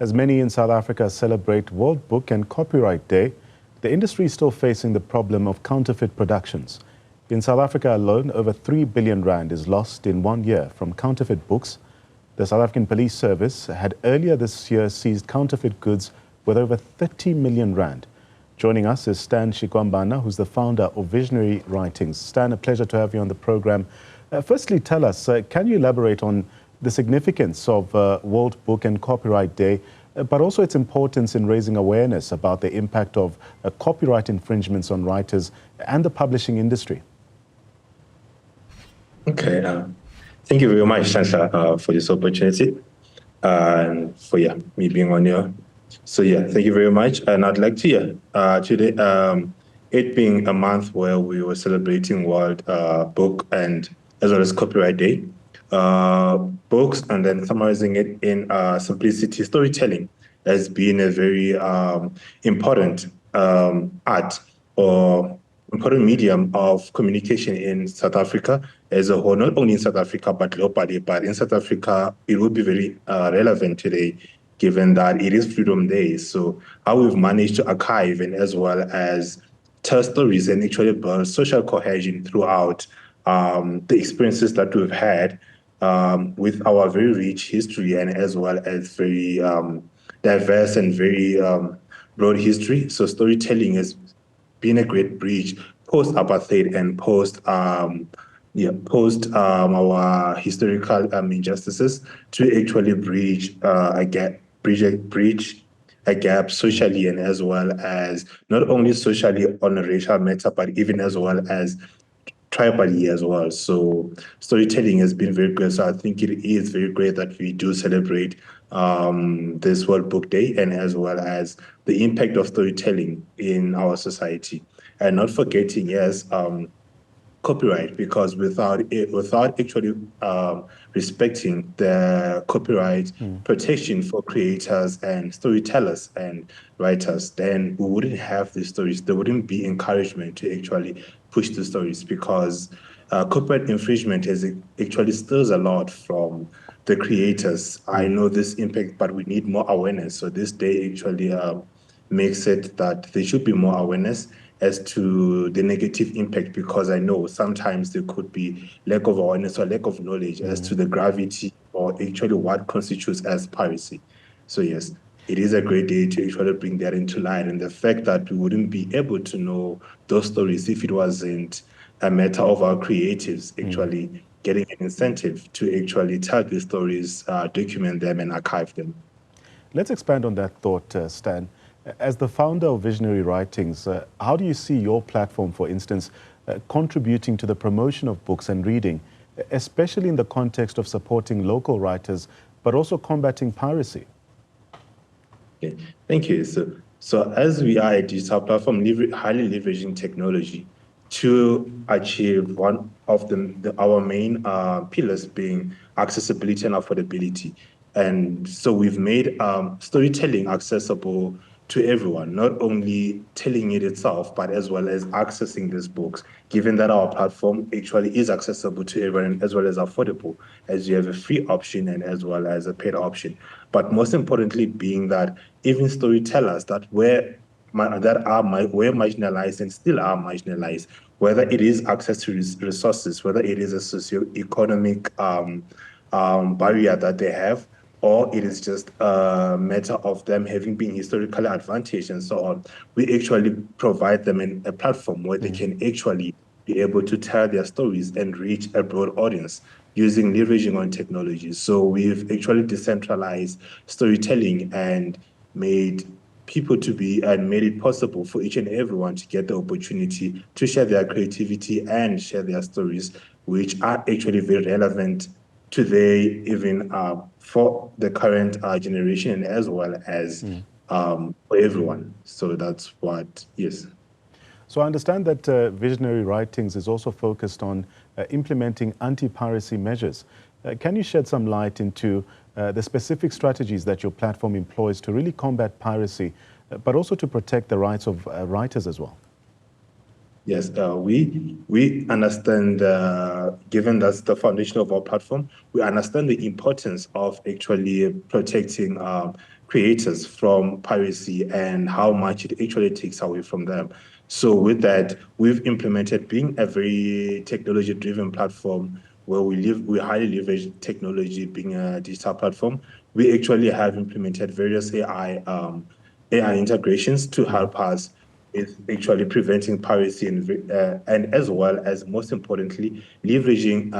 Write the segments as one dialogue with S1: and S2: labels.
S1: As many in South Africa celebrate World Book and Copyright Day, the industry is still facing the problem of counterfeit productions. In South Africa alone, over 3 billion rand is lost in 1 year from counterfeit books. The South African Police Service had earlier this year seized counterfeit goods worth over 30 million rand. Joining us is Stan Shikwambana, who's the founder of Visionary Writings. Stan, a pleasure to have you on the program. Firstly, tell us, can you elaborate on the significance of World Book and Copyright Day, but also its importance in raising awareness about the impact of copyright infringements on writers and the publishing industry?
S2: Okay, thank you very much, Shansha, for this opportunity and for me being on here. So thank you very much. And I'd like to today, it being a month where we were celebrating World Book and as well as Copyright Day, books, and then summarizing it in simplicity, storytelling has been a very important art or important medium of communication in South Africa as a whole, not only in South Africa, but globally. But in South Africa, it will be very relevant today, given that it is Freedom Day. So how we've managed to archive and as well as tell stories and actually build social cohesion throughout the experiences that we've had with our very rich history and as well as very diverse and very broad history. So storytelling has been a great bridge post-apartheid and post our historical injustices to actually bridge a gap socially and as well as not only socially on a racial matter, but even as well as tribally as well. So storytelling has been very good. So I think it is very great that we do celebrate this World Book Day and as well as the impact of storytelling in our society. And not forgetting, copyright, because without actually respecting the copyright protection for creators and storytellers and writers, then we wouldn't have these stories. There wouldn't be encouragement to actually push the stories, because copyright infringement actually steals a lot from the creators. I know this impact, but we need more awareness. So this day actually makes it that there should be more awareness as to the negative impact, because I know sometimes there could be lack of awareness or lack of knowledge as to the gravity or actually what constitutes as piracy. So yes, it is a great day to actually bring that into light, and the fact that we wouldn't be able to know those stories if it wasn't a matter of our creatives actually getting an incentive to actually tell these stories, document them and archive them.
S1: Let's expand on that thought, Stan. As the founder of Visionary Writings, how do you see your platform, for instance, contributing to the promotion of books and reading, especially in the context of supporting local writers, but also combating piracy?
S2: Okay, thank you. So as we are a digital platform highly leveraging technology to achieve one of our main pillars being accessibility and affordability. And so we've made storytelling accessible to everyone, not only telling it itself, but as well as accessing these books, given that our platform actually is accessible to everyone as well as affordable, as you have a free option and as well as a paid option. But most importantly being that even storytellers that were marginalized and still are marginalized, whether it is access to resources, whether it is a socio-economic barrier that they have, or it is just a matter of them having been historically advantaged and so on, we actually provide them a platform where they can actually be able to tell their stories and reach a broad audience using leveraging on technology. So we've actually decentralized storytelling and made it possible for each and everyone to get the opportunity to share their creativity and share their stories, which are actually very relevant today, even for the current generation, as well as for everyone. So that's what, yes.
S1: So I understand that Visionary Writings is also focused on implementing anti-piracy measures. Can you shed some light into the specific strategies that your platform employs to really combat piracy, but also to protect the rights of writers as well?
S2: Yes, we understand, given that's the foundation of our platform, we understand the importance of actually protecting creators from piracy and how much it actually takes away from them. So with that, we've implemented, being a very technology-driven platform where we highly leverage technology, being a digital platform. We actually have implemented various AI integrations to help us with actually preventing piracy and as well as, most importantly, leveraging,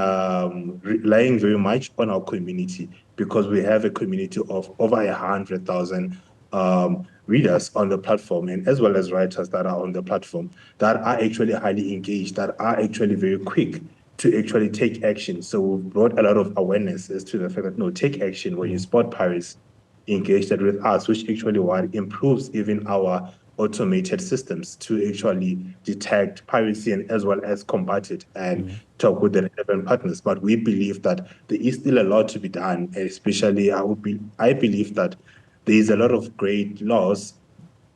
S2: relying very much on our community, because we have a community of over 100,000 readers on the platform, and as well as writers that are on the platform that are actually highly engaged, that are actually very quick to actually take action. So we've brought a lot of awareness as to the fact that, no, take action when you spot piracy, engage that with us, which actually what improves even our automated systems to actually detect piracy and as well as combat it and talk with the relevant partners. But we believe that there is still a lot to be done, especially I believe that there is a lot of great laws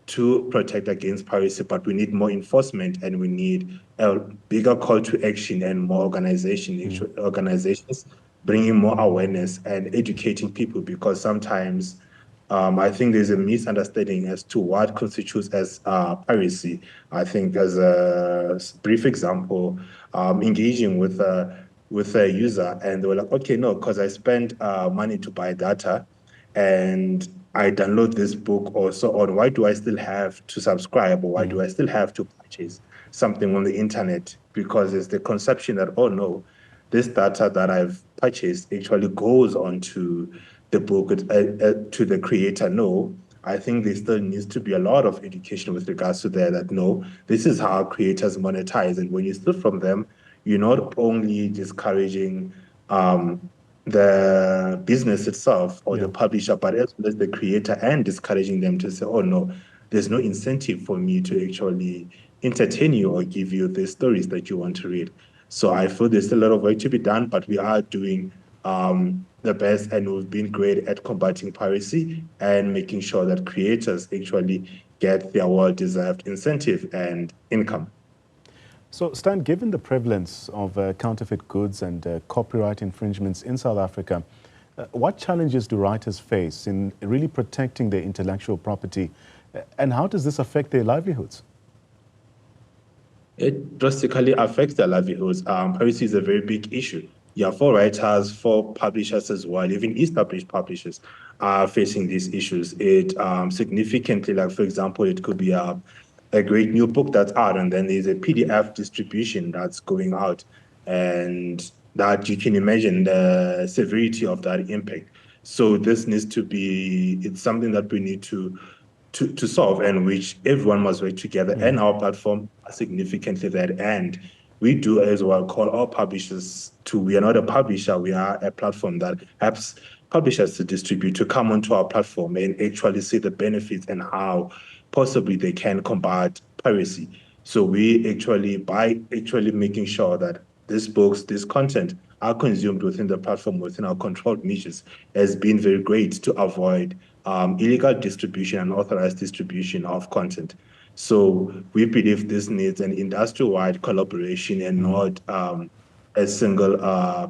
S2: to protect against piracy, but we need more enforcement and we need a bigger call to action and more organizations bringing more awareness and educating people, because sometimes I think there's a misunderstanding as to what constitutes as piracy. I think, as a brief example, engaging with a user and they were like, okay, no, because I spent money to buy data and I download this book or so on, why do I still have to subscribe, or why do I still have to purchase something on the internet? Because it's the conception that, oh no, this data that I've purchased actually goes on to the book, to the creator. No, I think there still needs to be a lot of education with regards to that, no, this is how creators monetize. And when you steal from them, you're not only discouraging the business itself or the publisher, but as well as the creator, and discouraging them to say, oh no, there's no incentive for me to actually entertain you or give you the stories that you want to read. So I feel there's still a lot of work to be done, but we are doing the best, and we've been great at combating piracy and making sure that creators actually get their well-deserved incentive and income.
S1: So, Stan, given the prevalence of counterfeit goods and copyright infringements in South Africa, what challenges do writers face in really protecting their intellectual property, and how does this affect their livelihoods?
S2: It drastically affects their livelihoods. Piracy is a very big issue. Yeah, for writers, for publishers as well, even established publishers are facing these issues. It significantly, like for example, it could be a great new book that's out, and then there's a PDF distribution that's going out, and that you can imagine the severity of that impact. So this needs to be, it's something that we need to solve, and which everyone must work together, and our platform significantly that. And we do as well call all publishers to, we are not a publisher, we are a platform that helps publishers to distribute, to come onto our platform and actually see the benefits and how possibly they can combat piracy. So we actually, by actually making sure that these books, this content are consumed within the platform, within our controlled niches, has been very great to avoid illegal distribution and unauthorized distribution of content. So we believe this needs an industry-wide collaboration and not a single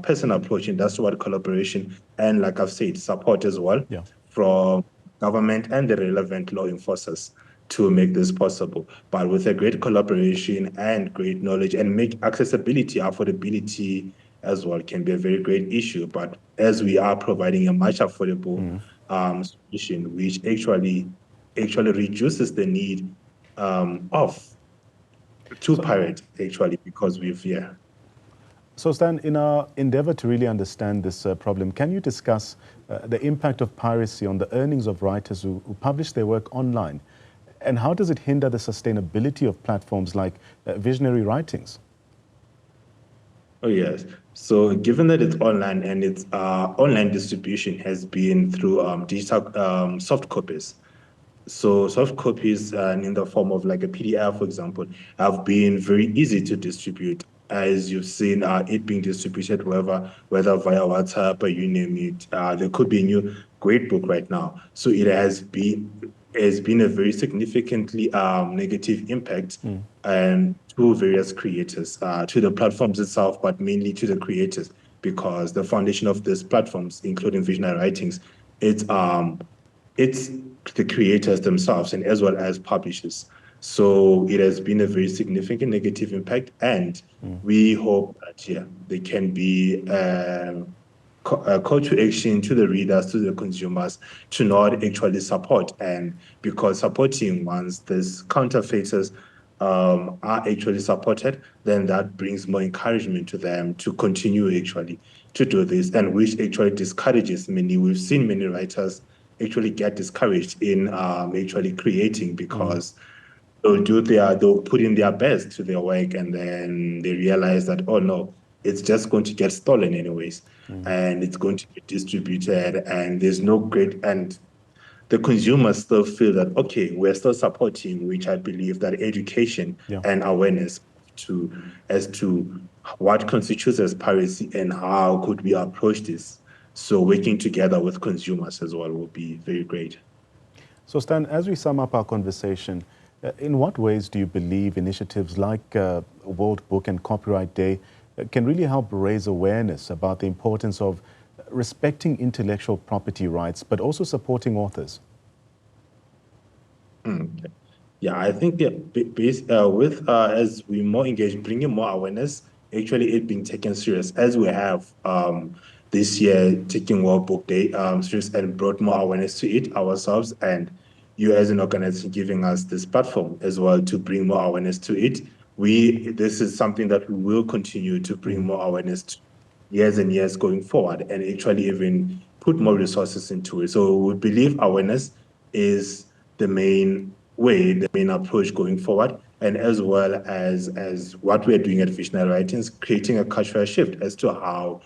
S2: person approach, industry-wide collaboration, and like I've said, support as well from government and the relevant law enforcers to make this possible. But with a great collaboration and great knowledge, and make accessibility, affordability as well can be a very great issue. But as we are providing a much affordable solution, which actually reduces the need to pirate, actually, because
S1: So Stan, in our endeavor to really understand this problem, can you discuss the impact of piracy on the earnings of writers who publish their work online? And how does it hinder the sustainability of platforms like Visionary Writings?
S2: Oh, yes. So given that it's online, and its online distribution has been through digital soft copies. So soft copies in the form of like a PDF, for example, have been very easy to distribute. As you've seen it being distributed whether via WhatsApp or you name it. There could be a new great book right now. So it has been a very significantly negative impact and to various creators, to the platforms itself, but mainly to the creators, because the foundation of these platforms, including Visionary Writings, it's the creators themselves and as well as publishers. So it has been a very significant negative impact, and we hope that there can be a call to action to the readers, to the consumers, to not actually support. And because supporting once these counterfeiters are actually supported, then that brings more encouragement to them to continue actually to do this, and which actually discourages many. We've seen many writers actually get discouraged in actually creating, because they'll put in their best to their work, and then they realize that, oh no, it's just going to get stolen anyways, and it's going to be distributed, and there's no great, and the consumers still feel that, okay, we're still supporting, which I believe that education and awareness as to what constitutes as piracy and how could we approach this. So working together with consumers as well will be very great.
S1: So Stan, as we sum up our conversation, in what ways do you believe initiatives like World Book and Copyright Day can really help raise awareness about the importance of respecting intellectual property rights, but also supporting authors?
S2: Yeah, I think as we more engage, bringing more awareness, actually it being taken serious, as we have this year, taking World Book Day serious and brought more awareness to it ourselves, and you as an organization giving us this platform as well to bring more awareness to it. This is something that we will continue to bring more awareness to years and years going forward, and actually even put more resources into it. So we believe awareness is the main way, the main approach going forward, and as well as what we're doing at Visionary Writings, creating a cultural shift as to how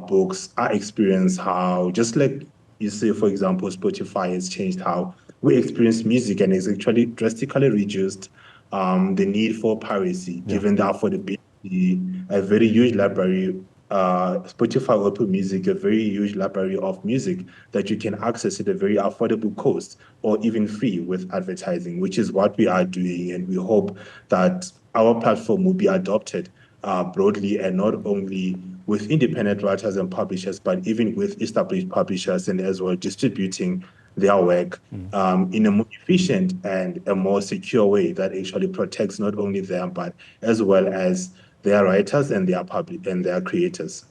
S2: books are experienced, how, just like you say, for example, Spotify has changed how we experience music, and it's actually drastically reduced the need for piracy, given the affordability, a very huge library, Spotify Apple Music, a very huge library of music that you can access at a very affordable cost or even free with advertising, which is what we are doing. And we hope that our platform will be adopted broadly, and not only with independent writers and publishers, but even with established publishers, and as well distributing their work in a more efficient and a more secure way that actually protects not only them, but as well as their writers and their creators.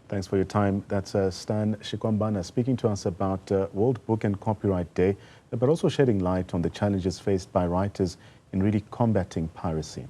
S1: Thanks for your time. That's Stan Shikwambana speaking to us about World Book and Copyright Day, but also shedding light on the challenges faced by writers in really combating piracy.